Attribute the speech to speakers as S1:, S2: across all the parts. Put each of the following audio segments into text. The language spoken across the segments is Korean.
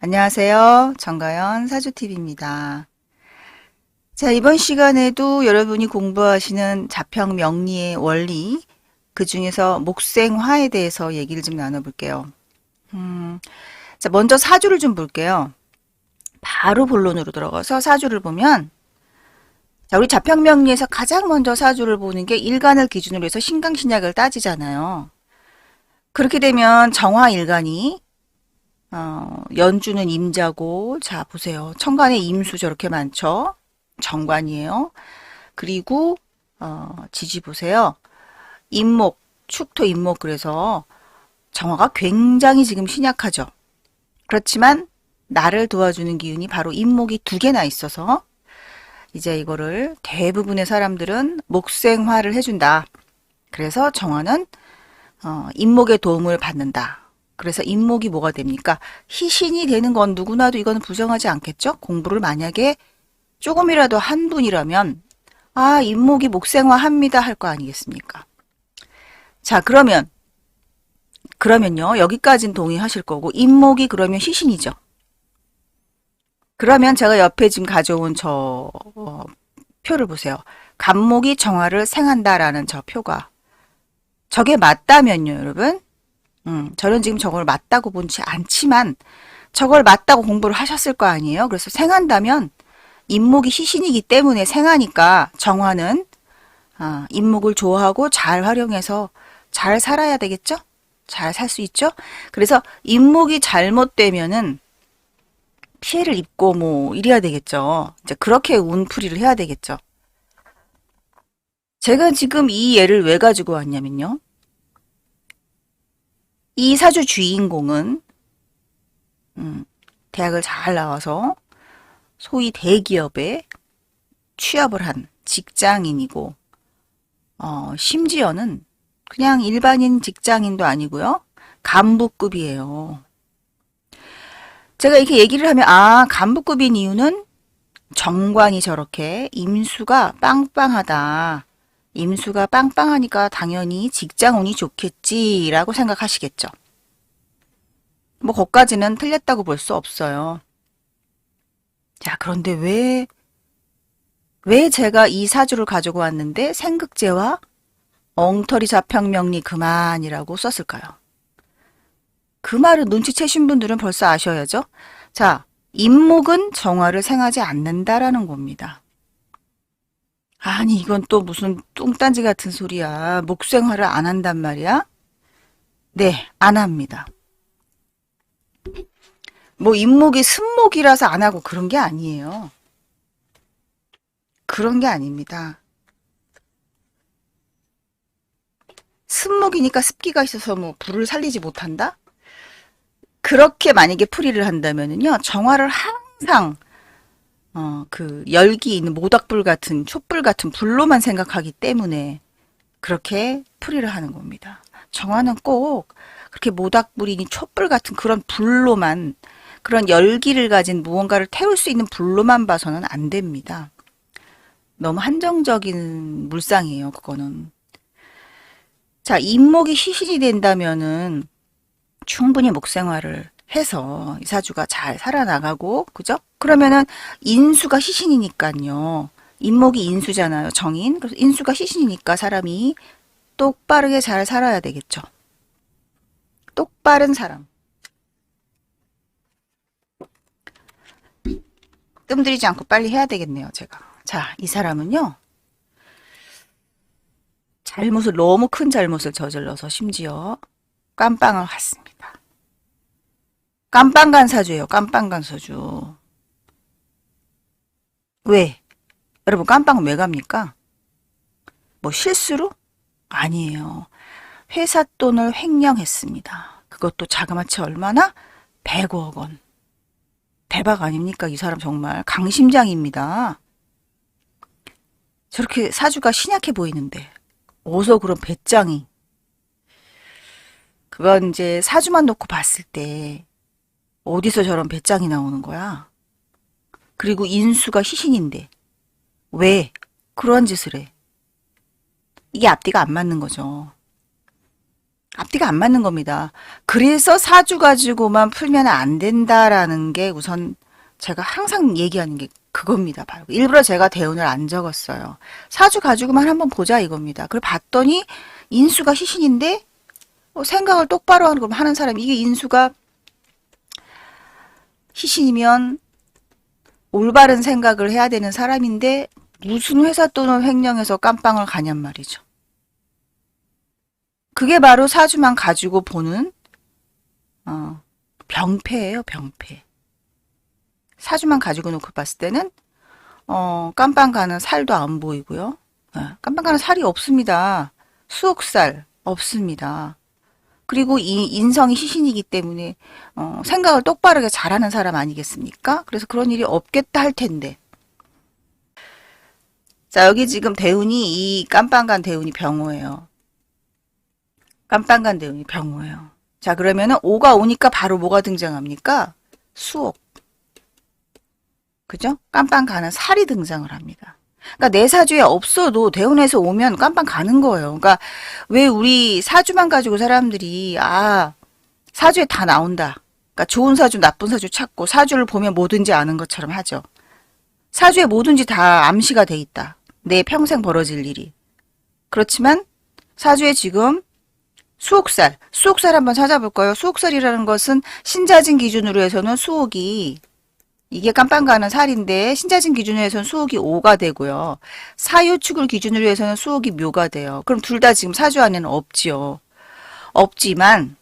S1: 안녕하세요. 정가연 사주TV입니다. 자, 이번 시간에도 여러분이 공부하시는 자평 명리의 원리, 그 중에서 목생화에 대해서 얘기를 좀 나눠볼게요. 자, 먼저 사주를 좀 볼게요. 바로 본론으로 들어가서 사주를 보면, 자, 우리 자평 명리에서 가장 먼저 사주를 보는 게 일간을 기준으로 해서 신강신약을 따지잖아요. 그렇게 되면 정화일간이 연주는 임자고, 자, 보세요. 천간에 임수 저렇게 많죠? 정관이에요. 그리고, 지지 보세요. 임목, 축토 임목, 그래서 정화가 굉장히 지금 신약하죠. 그렇지만, 나를 도와주는 기운이 바로 임목이 두 개나 있어서, 이제 이거를 대부분의 사람들은 목생화를 해준다. 그래서 정화는, 임목의 도움을 받는다. 그래서 임목이 뭐가 됩니까? 희신이 되는 건 누구나도 이거는 부정하지 않겠죠? 공부를 만약에 조금이라도 한 분이라면 아, 임목이 목생화합니다 할 거 아니겠습니까? 자, 그러면요. 여기까지는 동의하실 거고 임목이 그러면 희신이죠. 그러면 제가 옆에 지금 가져온 저 표를 보세요. 간목이 정화를 생한다라는 저 표가 저게 맞다면요, 여러분. 저는 지금 저걸 맞다고 보지 않지만 저걸 맞다고 공부를 하셨을 거 아니에요. 그래서 생한다면 임목이 희신이기 때문에 생하니까 정화는 임목을 좋아하고 잘 활용해서 잘 살아야 되겠죠? 잘 살 수 있죠? 그래서 임목이 잘못되면은 피해를 입고 뭐 이래야 되겠죠. 이제 그렇게 운풀이를 해야 되겠죠. 제가 지금 이 예를 왜 가지고 왔냐면요. 이 사주 주인공은 대학을 잘 나와서 소위 대기업에 취업을 한 직장인이고 심지어는 그냥 일반인 직장인도 아니고요. 간부급이에요. 제가 이렇게 얘기를 하면 간부급인 이유는 정관이 저렇게 임수가 빵빵하다. 임수가 빵빵하니까 당연히 직장운이 좋겠지라고 생각하시겠죠. 뭐 거기까지는 틀렸다고 볼 수 없어요. 자, 그런데 왜 제가 이 사주를 가지고 왔는데 생극제와 엉터리 자평명리 그만이라고 썼을까요? 그 말을 눈치채신 분들은 벌써 아셔야죠. 자, 임목은 정화를 생하지 않는다라는 겁니다. 아니, 이건 또 무슨 뚱딴지 같은 소리야. 목생화를 안 한단 말이야? 네, 안 합니다. 뭐 임목이 습목이라서 안 하고 그런 게 아니에요. 그런 게 아닙니다. 습목이니까 습기가 있어서 뭐 불을 살리지 못한다? 그렇게 만약에 풀이를 한다면은요, 정화를 항상 그 열기 있는 모닥불 같은 촛불 같은 불로만 생각하기 때문에 그렇게 풀이를 하는 겁니다. 정화는 꼭 그렇게 모닥불이니 촛불 같은 그런 불로만 그런 열기를 가진 무언가를 태울 수 있는 불로만 봐서는 안 됩니다. 너무 한정적인 물상이에요, 그거는. 자, 임목이 희신이 된다면은 충분히 목생활을 해서 이 사주가 잘 살아나가고, 그죠? 그러면은 인수가 희신이니까요. 임목이 인수잖아요, 정인. 그래서 인수가 희신이니까 사람이 똑바르게 잘 살아야 되겠죠. 똑바른 사람. 뜸들이지 않고 빨리 해야 되겠네요, 제가. 자, 이 사람은요. 너무 큰 잘못을 저질러서 심지어 깜빵을 갔습니다. 깜빵 간 사주예요. 깜빵 간 사주. 왜? 여러분 깜빵은 왜 갑니까? 뭐 실수로? 아니에요. 회사 돈을 횡령했습니다. 그것도 자그마치 얼마나? 100억 원. 대박 아닙니까? 이 사람 정말 강심장입니다. 저렇게 사주가 신약해 보이는데 어디서 그런 배짱이. 그건 이제 사주만 놓고 봤을 때 어디서 저런 배짱이 나오는 거야? 그리고 인수가 희신인데 왜 그런 짓을 해? 이게 앞뒤가 안 맞는 거죠. 앞뒤가 안 맞는 겁니다. 그래서 사주 가지고만 풀면 안 된다라는 게 우선 제가 항상 얘기하는 게 그겁니다. 바로 일부러 제가 대운을 안 적었어요. 사주 가지고만 한번 보자 이겁니다. 그걸 봤더니 인수가 희신인데 생각을 똑바로 하는 사람, 이게 인수가 희신이면 올바른 생각을 해야 되는 사람인데 무슨 회사 돈을 횡령해서 깜빵을 가냔 말이죠. 그게 바로 사주만 가지고 보는 병폐예요, 병폐. 사주만 가지고 놓고 봤을 때는 깜빵 가는 살도 안 보이고요. 깜빵 가는 살이 없습니다. 수옥살 없습니다. 그리고 이 인성이 희신이기 때문에 생각을 똑바르게 잘하는 사람 아니겠습니까? 그래서 그런 일이 없겠다 할 텐데. 자, 여기 지금 대운이 이 깜빵간 대운이 병호예요. 깜빵간 대운이 병호예요. 자, 그러면은 오가 오니까 바로 뭐가 등장합니까? 수옥. 그죠? 깜빵 가는 살이 등장을 합니다. 그러니까 내 사주에 없어도 대운에서 오면 깜빵 가는 거예요. 그러니까 왜 우리 사주만 가지고 사람들이 사주에 다 나온다. 그러니까 좋은 사주, 나쁜 사주 찾고 사주를 보면 뭐든지 아는 것처럼 하죠. 사주에 뭐든지 다 암시가 돼 있다. 내 평생 벌어질 일이. 그렇지만 사주에 지금 수옥살 한번 찾아볼까요? 수옥살이라는 것은 신자진 기준으로 해서는 수옥이 이게 깜빵 가는 살인데 신자진 기준으로 해서는 수옥이 오가 되고요. 사유축을 기준으로 해서는 수옥이 묘가 돼요. 그럼 둘 다 지금 사주 안에는 없지요. 없지만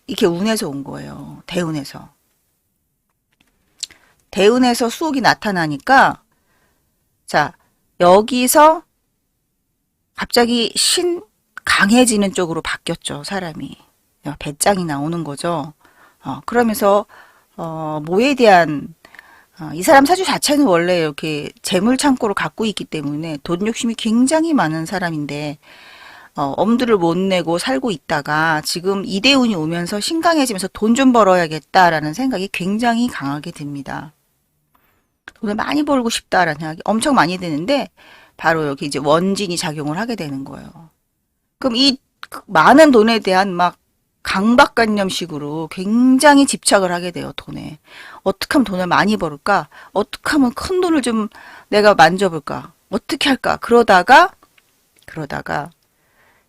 S1: 이게 운에서 온 거예요. 대운에서. 대운에서 수옥이 나타나니까 자, 여기서 갑자기 강해지는 쪽으로 바뀌었죠, 사람이. 배짱이 나오는 거죠. 그러면서 뭐에 대한 이 사람 사주 자체는 원래 이렇게 재물 창고를 갖고 있기 때문에 돈 욕심이 굉장히 많은 사람인데 엄두를 못 내고 살고 있다가 지금 이대운이 오면서 신강해지면서 돈 좀 벌어야겠다라는 생각이 굉장히 강하게 듭니다. 돈을 많이 벌고 싶다라는 생각이 엄청 많이 드는데 바로 여기 이제 원진이 작용을 하게 되는 거예요. 그럼 이 많은 돈에 대한 막 강박관념식으로 굉장히 집착을 하게 돼요, 돈에. 어떻게 하면 돈을 많이 벌을까? 어떻게 하면 큰 돈을 좀 내가 만져볼까? 어떻게 할까? 그러다가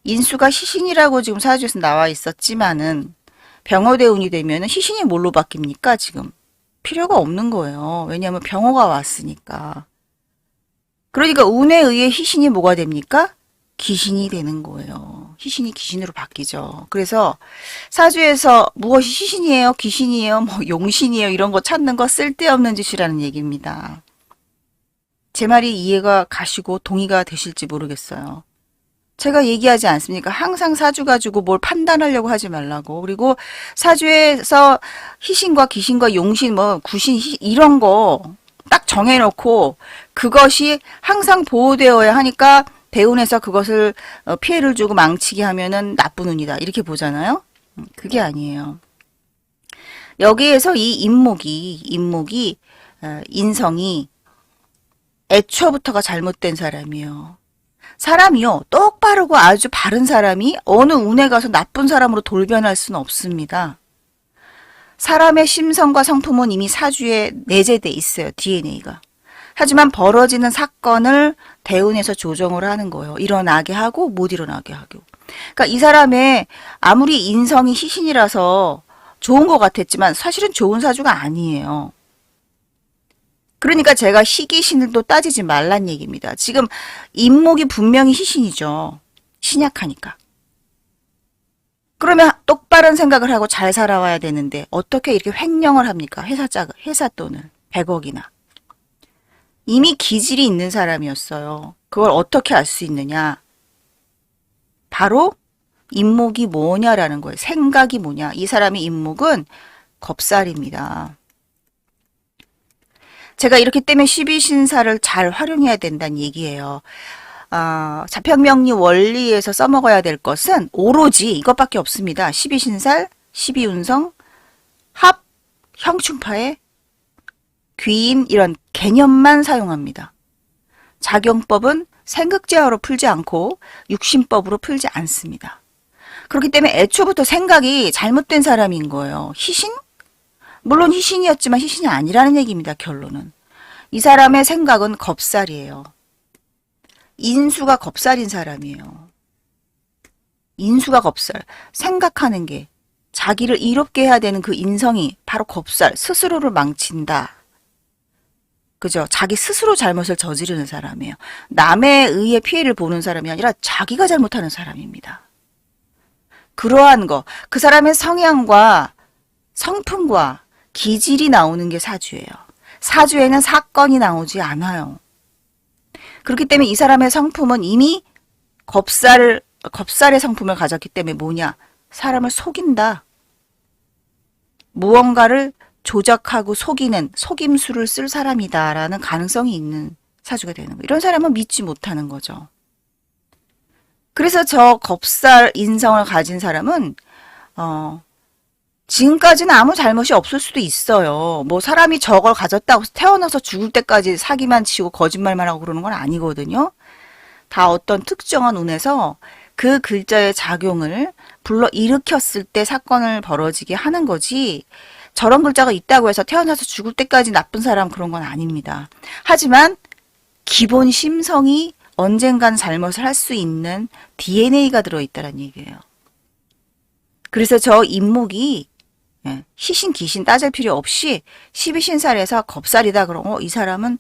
S1: 인수가 희신이라고 지금 사주에서 나와 있었지만은 병호대운이 되면은 희신이 뭘로 바뀝니까, 지금? 필요가 없는 거예요. 왜냐하면 병호가 왔으니까. 그러니까 운에 의해 희신이 뭐가 됩니까? 귀신이 되는 거예요. 희신이 귀신으로 바뀌죠. 그래서 사주에서 무엇이 희신이에요? 귀신이에요? 뭐 용신이에요? 이런 거 찾는 거 쓸데없는 짓이라는 얘기입니다. 제 말이 이해가 가시고 동의가 되실지 모르겠어요. 제가 얘기하지 않습니까? 항상 사주 가지고 뭘 판단하려고 하지 말라고. 그리고 사주에서 희신과 귀신과 용신, 뭐 구신, 이런 거 딱 정해놓고 그것이 항상 보호되어야 하니까 대운에서 그것을 피해를 주고 망치게 하면은 나쁜 운이다. 이렇게 보잖아요. 그게 아니에요. 여기에서 이 인목이 인성이 애초부터가 잘못된 사람이에요. 사람이요. 똑바르고 아주 바른 사람이 어느 운에 가서 나쁜 사람으로 돌변할 수는 없습니다. 사람의 심성과 성품은 이미 사주에 내재돼 있어요. DNA가. 하지만 벌어지는 사건을 대운에서 조정을 하는 거예요. 일어나게 하고 못 일어나게 하고. 그러니까 이 사람의 아무리 인성이 희신이라서 좋은 것 같았지만 사실은 좋은 사주가 아니에요. 그러니까 제가 희귀신을도 따지지 말란 얘기입니다. 지금 인목이 분명히 희신이죠. 신약하니까. 그러면 똑바른 생각을 하고 잘 살아와야 되는데 어떻게 이렇게 횡령을 합니까? 회사 돈을 100억이나. 이미 기질이 있는 사람이었어요. 그걸 어떻게 알 수 있느냐? 바로 인목이 뭐냐라는 거예요. 생각이 뭐냐. 이 사람의 인목은 겁살입니다. 제가 이렇기 때문에 12신사를 잘 활용해야 된다는 얘기예요. 자평명리 원리에서 써먹어야 될 것은 오로지 이것밖에 없습니다. 12신살, 12운성, 합, 형충파의 귀인 이런 개념만 사용합니다. 작용법은 생극제어로 풀지 않고 육신법으로 풀지 않습니다. 그렇기 때문에 애초부터 생각이 잘못된 사람인 거예요. 희신? 물론 희신이었지만 희신이 아니라는 얘기입니다. 결론은. 이 사람의 생각은 겁살이에요. 인수가 겁살인 사람이에요. 인수가 겁살. 생각하는 게 자기를 이롭게 해야 되는 그 인성이 바로 겁살. 스스로를 망친다. 그죠? 자기 스스로 잘못을 저지르는 사람이에요. 남에 의해 피해를 보는 사람이 아니라 자기가 잘못하는 사람입니다. 그러한 거, 그 사람의 성향과 성품과 기질이 나오는 게 사주예요. 사주에는 사건이 나오지 않아요. 그렇기 때문에 이 사람의 성품은 이미 겁살의 성품을 가졌기 때문에 뭐냐? 사람을 속인다. 무언가를 조작하고 속이는 속임수를 쓸 사람이다라는 가능성이 있는 사주가 되는 거예요. 이런 사람은 믿지 못하는 거죠. 그래서 저 겁살 인성을 가진 사람은 지금까지는 아무 잘못이 없을 수도 있어요. 뭐 사람이 저걸 가졌다고 태어나서 죽을 때까지 사기만 치고 거짓말만 하고 그러는 건 아니거든요. 다 어떤 특정한 운에서 그 글자의 작용을 불러 일으켰을 때 사건을 벌어지게 하는 거지, 저런 글자가 있다고 해서 태어나서 죽을 때까지 나쁜 사람 그런 건 아닙니다. 하지만 기본 심성이 언젠간 잘못을 할 수 있는 DNA가 들어있다는 얘기예요. 그래서 저 인목이 희신 귀신 따질 필요 없이 12신살에서 겁살이다 그러고 이 사람은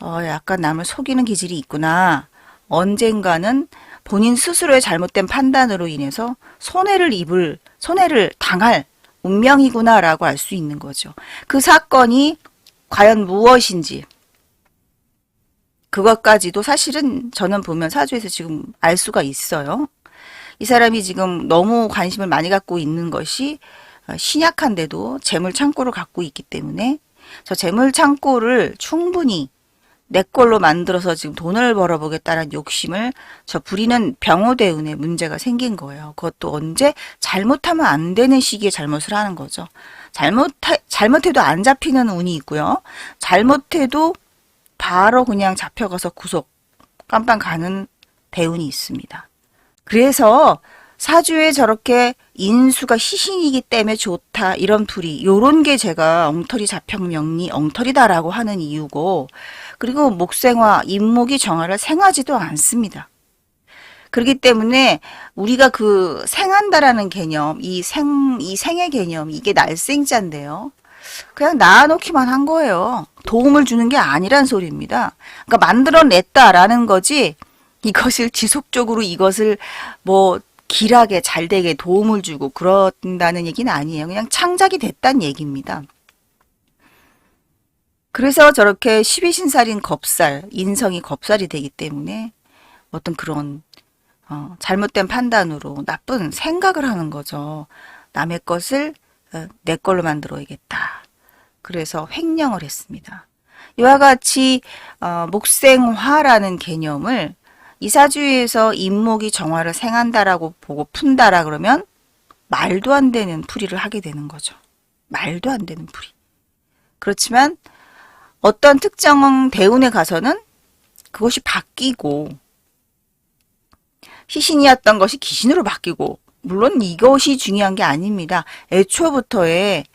S1: 약간 남을 속이는 기질이 있구나. 언젠가는 본인 스스로의 잘못된 판단으로 인해서 손해를 당할 운명이구나라고 알 수 있는 거죠. 그 사건이 과연 무엇인지 그것까지도 사실은 저는 보면 사주에서 지금 알 수가 있어요. 이 사람이 지금 너무 관심을 많이 갖고 있는 것이 신약한데도 재물 창고를 갖고 있기 때문에 저 재물 창고를 충분히 내 걸로 만들어서 지금 돈을 벌어보겠다는 욕심을 저 부리는 병호대운에 문제가 생긴 거예요. 그것도 언제? 잘못하면 안 되는 시기에 잘못을 하는 거죠. 잘못해도 안 잡히는 운이 있고요. 잘못해도 바로 그냥 잡혀가서 구속 깜빵 가는 대운이 있습니다. 그래서 사주에 저렇게 인수가 희신이기 때문에 좋다 이런 풀이, 요런 게 제가 엉터리 자평명리 엉터리다라고 하는 이유고, 그리고 목생화 인목이 정화를 생하지도 않습니다. 그렇기 때문에 우리가 그 생한다라는 개념, 이 생의 개념, 이게 날생자인데요. 그냥 낳아놓기만 한 거예요. 도움을 주는 게 아니란 소리입니다. 그러니까 만들어냈다라는 거지, 이것을 지속적으로 이것을 뭐 길하게 잘 되게 도움을 주고 그런다는 얘기는 아니에요. 그냥 창작이 됐다는 얘기입니다. 그래서 저렇게 12신살인 겁살, 인성이 겁살이 되기 때문에 어떤 그런 잘못된 판단으로 나쁜 생각을 하는 거죠. 남의 것을 내 걸로 만들어야겠다. 그래서 횡령을 했습니다. 이와 같이 목생화라는 개념을 이사주에서 인목이 정화를 생한다라고 보고 푼다라 그러면 말도 안 되는 풀이를 하게 되는 거죠. 말도 안 되는 풀이. 그렇지만 어떤 특정 대운에 가서는 그것이 바뀌고, 희신이었던 것이 귀신으로 바뀌고, 물론 이것이 중요한 게 아닙니다. 애초부터의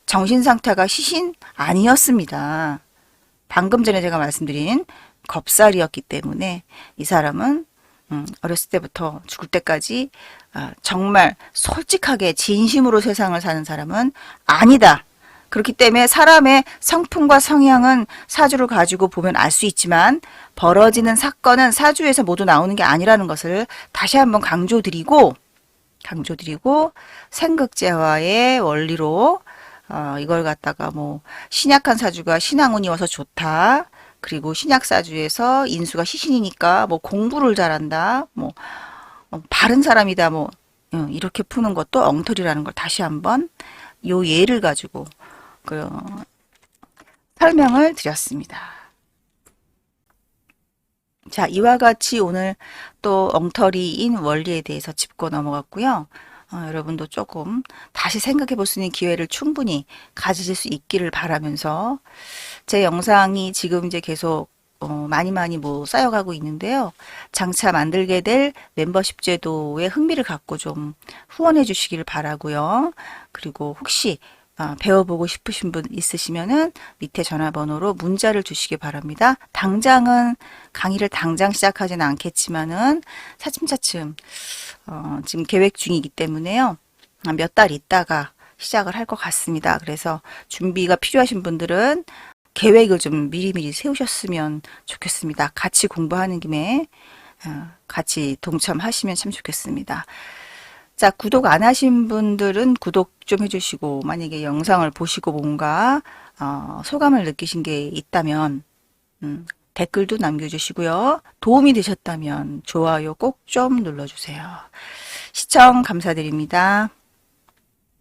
S1: 정신 상태가 희신 아니었습니다. 방금 전에 제가 말씀드린 겁살이었기 때문에 이 사람은 어렸을 때부터 죽을 때까지 정말 솔직하게 진심으로 세상을 사는 사람은 아니다. 그렇기 때문에 사람의 성품과 성향은 사주를 가지고 보면 알 수 있지만 벌어지는 사건은 사주에서 모두 나오는 게 아니라는 것을 다시 한번 강조드리고 생극제화의 원리로 이걸 갖다가 뭐 신약한 사주가 신앙운이 와서 좋다. 그리고 신약사주에서 인수가 희신이니까 뭐 공부를 잘한다. 뭐 바른 사람이다. 뭐 이렇게 푸는 것도 엉터리라는 걸 다시 한번 요 예를 가지고 설명을 드렸습니다. 자, 이와 같이 오늘 또 엉터리인 원리에 대해서 짚고 넘어갔고요. 여러분도 조금 다시 생각해 볼 수 있는 기회를 충분히 가지실 수 있기를 바라면서 제 영상이 지금 이제 계속 많이 뭐 쌓여가고 있는데요. 장차 만들게 될 멤버십 제도에 흥미를 갖고 좀 후원해 주시기를 바라고요. 그리고 혹시 배워보고 싶으신 분 있으시면은 밑에 전화번호로 문자를 주시기 바랍니다. 당장은 강의를 당장 시작하지는 않겠지만은 차츰차츰 지금 계획 중이기 때문에요. 몇 달 있다가 시작을 할 것 같습니다. 그래서 준비가 필요하신 분들은 계획을 좀 미리미리 세우셨으면 좋겠습니다. 같이 공부하는 김에 같이 동참하시면 참 좋겠습니다. 자, 구독 안 하신 분들은 구독 좀 해주시고, 만약에 영상을 보시고 뭔가 소감을 느끼신 게 있다면 댓글도 남겨주시고요. 도움이 되셨다면 좋아요 꼭 좀 눌러주세요. 시청 감사드립니다.